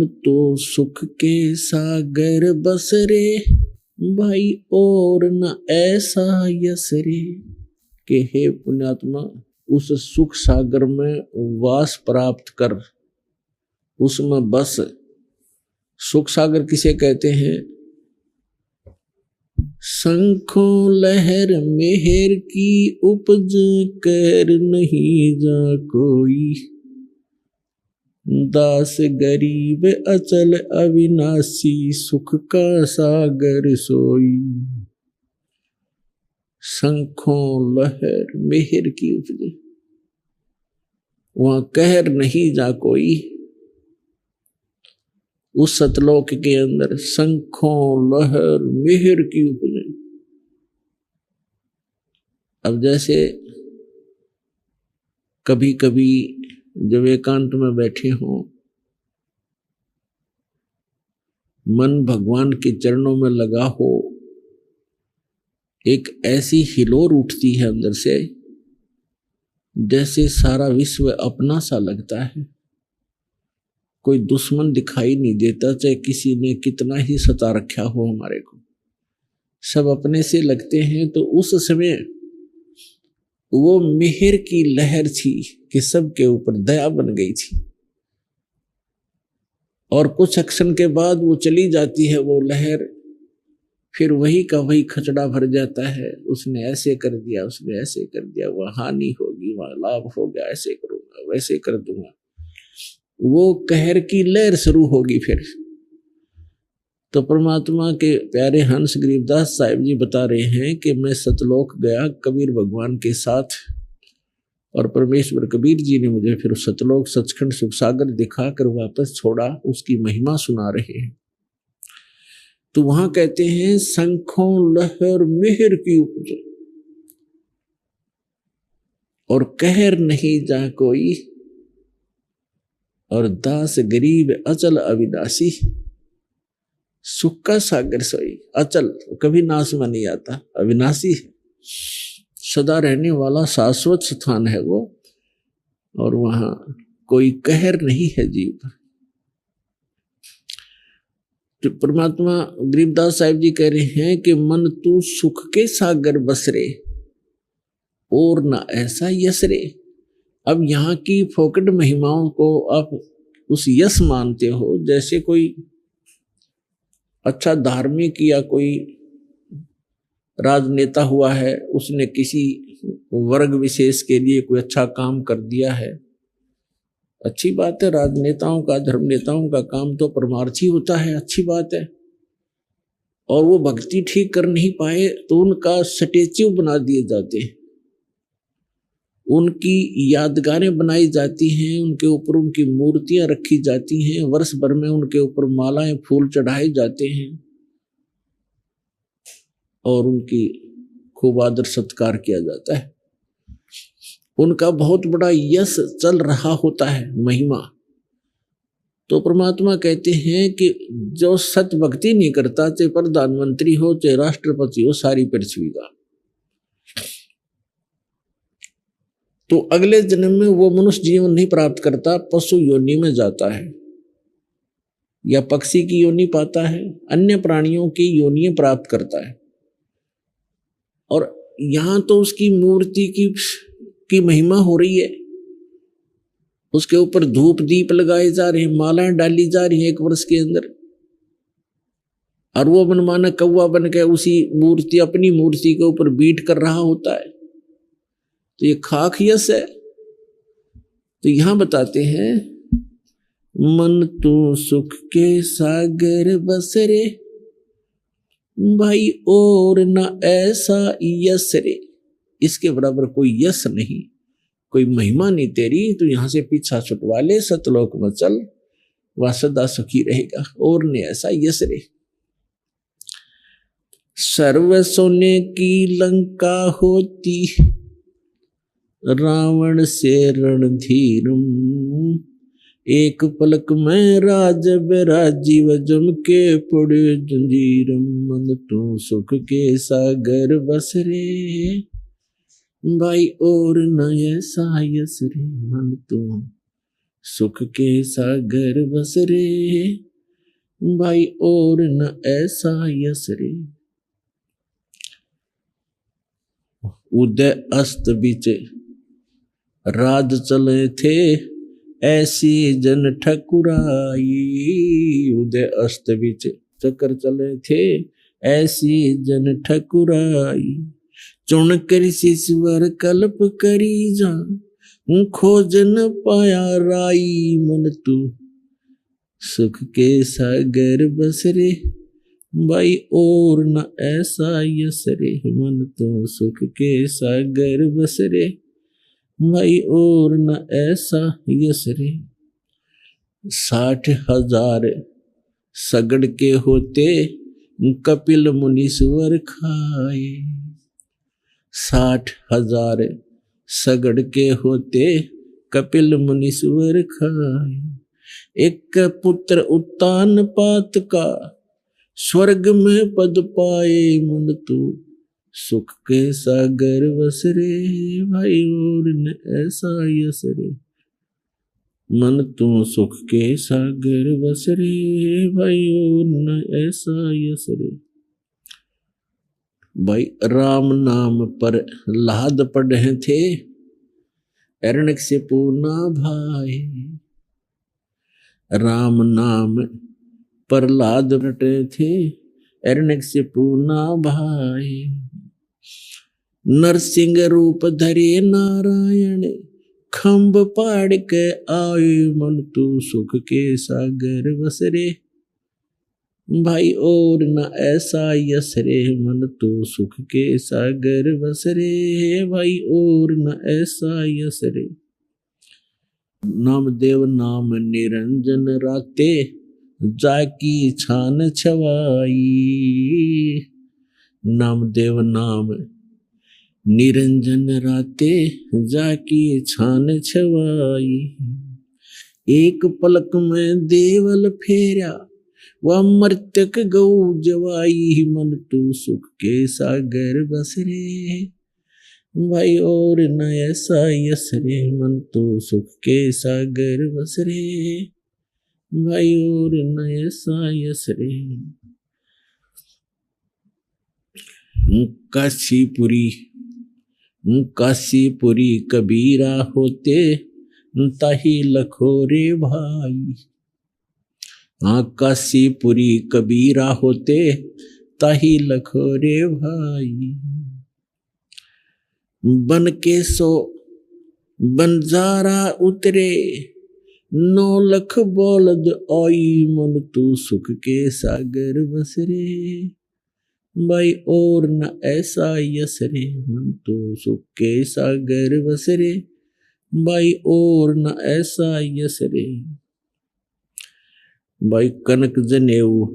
मन तो सुख के सागर बस रे, भाई और न ऐसा यस रे। के हे पुण्यात्मा, उस सुख सागर में वास प्राप्त कर, उसमें बस। सुख सागर किसे कहते हैं? शंखों लहर मेहर की उपज, कर नहीं जा कोई, दास गरीब अचल अविनाशी, सुख का सागर सोई। शंखों लहर मेहर की उपज, वहां कहर नहीं जा कोई। उस सतलोक के अंदर शंखों लहर मेहर की उपज। अब जैसे कभी कभी जब एकांत में बैठे हों, मन भगवान के चरणों में लगा हो, एक ऐसी हिलोर उठती है अंदर से, जैसे सारा विश्व अपना सा लगता है। कोई दुश्मन दिखाई नहीं देता, चाहे किसी ने कितना ही सता रखा हो हमारे को, सब अपने से लगते हैं। तो उस समय वो मेहर की लहर थी कि सबके ऊपर दया बन गई थी। और कुछ क्षण के बाद वो चली जाती है वो लहर, फिर वही का वही खचड़ा भर जाता है। उसने ऐसे कर दिया, उसने ऐसे कर दिया, वहां हानि होगी, वहां लाभ होगा, ऐसे करूंगा, वैसे कर दूंगा। वो कहर की लहर शुरू होगी फिर। तो परमात्मा के प्यारे हंस गरीबदास साहिब जी बता रहे हैं कि मैं सतलोक गया कबीर भगवान के साथ, और परमेश्वर कबीर जी ने मुझे फिर सतलोक सचखंड सुख सागर दिखाकर वापस छोड़ा। उसकी महिमा सुना रहे हैं। तो वहां कहते हैं शंखों लहर मेहर की उपज, और कहर नहीं जा कोई, और दास गरीब अचल अविनाशी, सुख का सागर सोई। अचल कभी नाश में नहीं आता, अविनाशी है, सदा रहने वाला शाश्वत स्थान है वो, और वहां कोई कहर नहीं है जीव पर। तो परमात्मा गरीबदास साहिब जी कह रहे हैं कि मन तू सुख के सागर बस रे, और ना ऐसा यस रे। अब यहाँ की फोकट महिमाओं को आप उस यश मानते हो, जैसे कोई अच्छा धार्मिक या कोई राजनेता हुआ है, उसने किसी वर्ग विशेष के लिए कोई अच्छा काम कर दिया है। अच्छी बात है, राजनेताओं का, धर्म नेताओं का काम तो परमार्थी होता है, अच्छी बात है। और वो भक्ति ठीक कर नहीं पाए तो उनका स्टैच्यू बना दिए जाते हैं, उनकी यादगारें बनाई जाती हैं, उनके ऊपर उनकी मूर्तियां रखी जाती हैं, वर्ष भर में उनके ऊपर मालाएं फूल चढ़ाए जाते हैं, और उनकी खूब आदर सत्कार किया जाता है। उनका बहुत बड़ा यश चल रहा होता है, महिमा। तो परमात्मा कहते हैं कि जो सत भक्ति नहीं करता, चाहे प्रधानमंत्री हो चाहे राष्ट्रपति हो, सारी पृथ्वी का, तो अगले जन्म में वो मनुष्य जीवन नहीं प्राप्त करता, पशु योनि में जाता है, या पक्षी की योनि पाता है, अन्य प्राणियों की योनियां प्राप्त करता है। और यहां तो उसकी मूर्ति की महिमा हो रही है, उसके ऊपर धूप दीप लगाए जा रहे हैं, मालाएं डाली जा रही हैं एक वर्ष के अंदर, और वो मनमाना कौवा बन के उसी मूर्ति, अपनी मूर्ति के ऊपर बीट कर रहा होता है। तो ये खाक यश है। तो यहां बताते हैं मन तो सुख के सागर बस रे, भाई और न ऐसा यश रे। इसके बराबर कोई यश नहीं, कोई महिमा नहीं तेरी, तो यहां से पीछा छुटवा ले, सतलोक में चल, वह सदा सुखी रहेगा, और न ऐसा यश रे। सर्व सोने की लंका होती, रावण से रणधीरम, एक पलक में राज राजीव जम के पड़े जंजीरम। मन तो सुख के सागर बस रे, भाई और न ऐसा यस रे। मन तो सुख के सागर बस रे भाई और न ऐसा यस रे। उदय अस्त बीच राज चले थे ऐसी जन ठकुराई। उदय अस्त बीच चक्कर चले थे ऐसी जन ठकुराई। चुन कर ईश्वर कल्प करी जा खोज न पाया राई। मन तू सुख के सागर बस रे भाई और न ऐसा यस रे। मन तो सुख के सागर बस रे भाई और न ऐसा यस रे। 60,000 सगड़ के होते कपिल मुनीश्वर खाए। 60,000 सगड़ के होते कपिल मुनीश्वर खाए। एक पुत्र उत्तान पात का स्वर्ग में पद पाए। मन तू सुख के सागर बस रे भाई और न ऐसा यस रे। मन तू सुख के सागर बस रे भाई और न ऐसा यस रे। भाई राम नाम पर लाद पढ़े थे एरण्य से पूना भाई। राम नाम प्रहलाद रटे थे एरण्य से पूना भाई। नरसिंह रूप धरे नारायण खम्ब पाड़ के आए। मन तू सुख के सागर बस रे भाई और न ऐसा यस रे। मन तू सुख के सागर बस रे भाई और न ऐसा यस रे। नामदेव नाम निरंजन राते जाकी छान छवाई। नामदेव नाम निरंजन राते जाकी छान छवाई। एक पलक में देवल फेरा वह मर्तक गौ जवाई। मन तू सुख के सागर बस रे भाई और न ऐसा यस रे। मन तू सुख के सागर बस रे भाई और न ऐसा यस रे। काशीपुरी काशीपुरी कबीरा होते ताही लखोरे भाई। हाँ काशीपुरी कबीरा होते ताही लखोरे भाई। बन के सो बंजारा उतरे 9 लाख बौलद आई। मन तू सुख के सागर बस रे भाई और न ऐसा यस रे। मन तू सुख के सागर बस रे भाई और न ऐसा यस रे। भाई कनक जनेऊ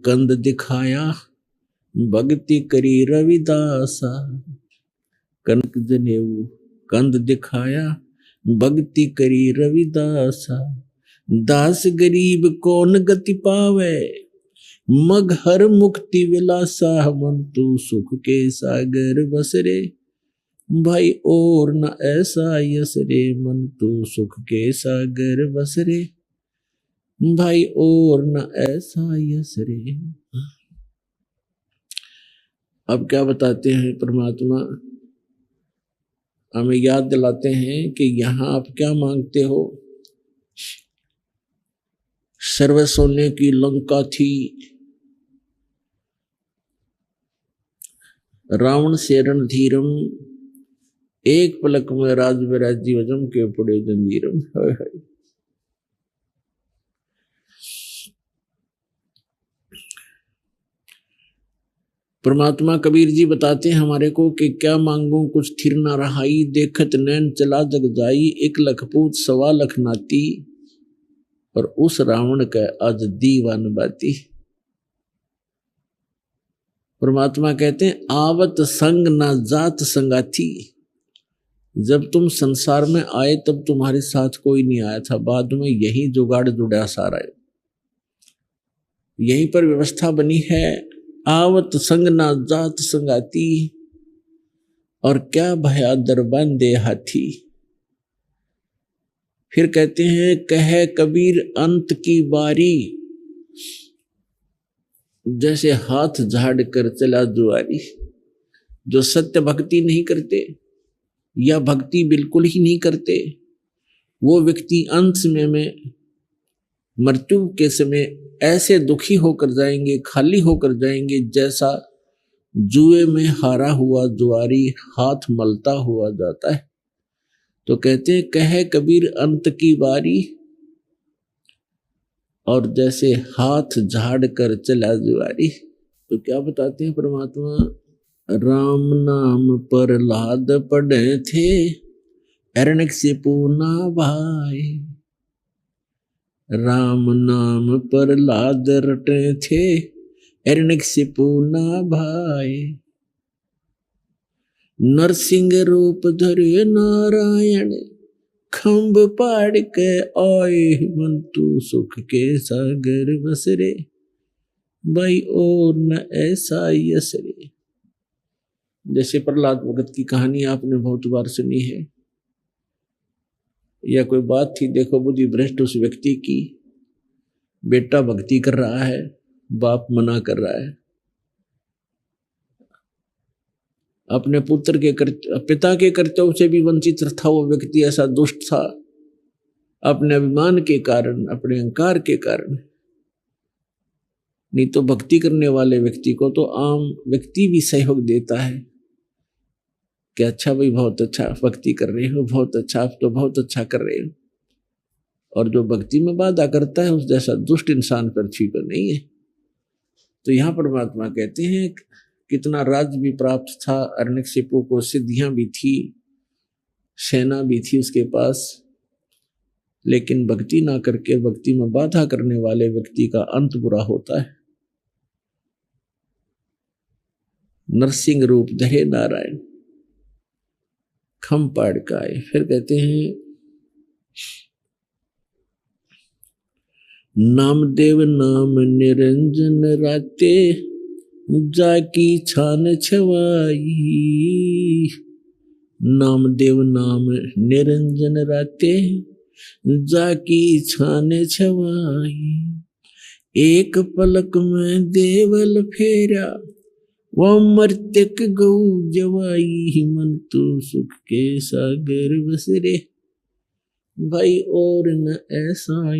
कंद दिखाया भक्ति करी रविदासा। कनक जनेऊ कंद दिखाया भक्ति करी रविदासा। दास गरीब कौन गति पावे मग हर मुक्ति विलासा। मन तू सुख के सागर बस रे भाई और न ऐसा यस रे। मन तू सुख के सागर बस रे भाई और न ऐसा यस रे। अब क्या बताते हैं परमात्मा हमें याद दिलाते हैं कि यहां आप क्या मांगते हो। सर्व सोने की लंका थी रावण से रणधीरम एक पलक में राज विराजी वजम के पड़े जंजीरम। हाय हाय परमात्मा कबीर जी बताते हैं हमारे को कि क्या मांगू कुछ थिर ना रहाई। देखत नैन चला जग जाई 1 लाख पूत 1.25 लाख नाती। और उस रावण का आज दीवान बाती। परमात्मा कहते हैं आवत संग ना जात संगाती। जब तुम संसार में आए तब तुम्हारे साथ कोई नहीं आया था। बाद में यही जुगाड़ जुड़ा सारा यहीं पर व्यवस्था बनी है। आवत संग ना जात संगाती और क्या भया दरबान दे हाथी। फिर कहते हैं कह कबीर अंत की बारी, जैसे हाथ झाड़ कर चला जुआरी। जो सत्य भक्ति नहीं करते या भक्ति बिल्कुल ही नहीं करते, वो व्यक्ति अंत समय में, मृत्यु के समय ऐसे दुखी होकर जाएंगे, खाली होकर जाएंगे, जैसा जुए में हारा हुआ जुआरी हाथ मलता हुआ जाता है। तो कहते हैं कहे कबीर अंत की बारी, और जैसे हाथ झाड़ कर चला जुआरी। तो क्या बताते हैं परमात्मा, राम नाम पर लाद पड़े थे, हिरण्यकशिपु ना भाई। राम नाम पर लाद रटे थे, हिरण्यकशिपु ना भाई। नरसिंह रूप धरे नारायण, खम्भ पाड़ के आए मंतु सुख के सागर बसरे। भाई और न ऐसा यसरे। जैसे प्रहलाद भगत की कहानी आपने बहुत बार सुनी है, या कोई बात थी, देखो बुद्धि भ्रष्ट उस व्यक्ति की, बेटा भक्ति कर रहा है, बाप मना कर रहा है। अपने पुत्र के पिता के कर्तव्य से भी वंचित था वो व्यक्ति, ऐसा दुष्ट था। अपने अभिमान के कारण, अपने अहंकार के कारण। नहीं तो भक्ति करने वाले व्यक्ति को तो आम व्यक्ति भी सहयोग देता है कि अच्छा भाई, बहुत अच्छा भक्ति कर रहे हो, बहुत अच्छा, आप तो बहुत अच्छा कर रहे हो। और जो भक्ति में बाधा करता है, उस जैसा दुष्ट इंसान पृथ्वी पर नहीं है। तो यहाँ परमात्मा कहते हैं कितना राज्य भी प्राप्त था हिरण्यकशिपु को, सिद्धियां भी थी, सेना भी थी उसके पास, लेकिन भक्ति ना करके भक्ति में बाधा करने वाले व्यक्ति का अंत बुरा होता है। नरसिंह रूप धरे नारायण, खम पाड़ का आए। फिर कहते हैं नामदेव नाम निरंजन राते, जाकी छान छवाई। नामदेव नाम निरंजन राते, जाकी छान छवाई। एक पलक में देवल फेरा, वो मर्त्यक गौ जवाई। मन तो सुख के सागर बसरे, भाई और न ऐसा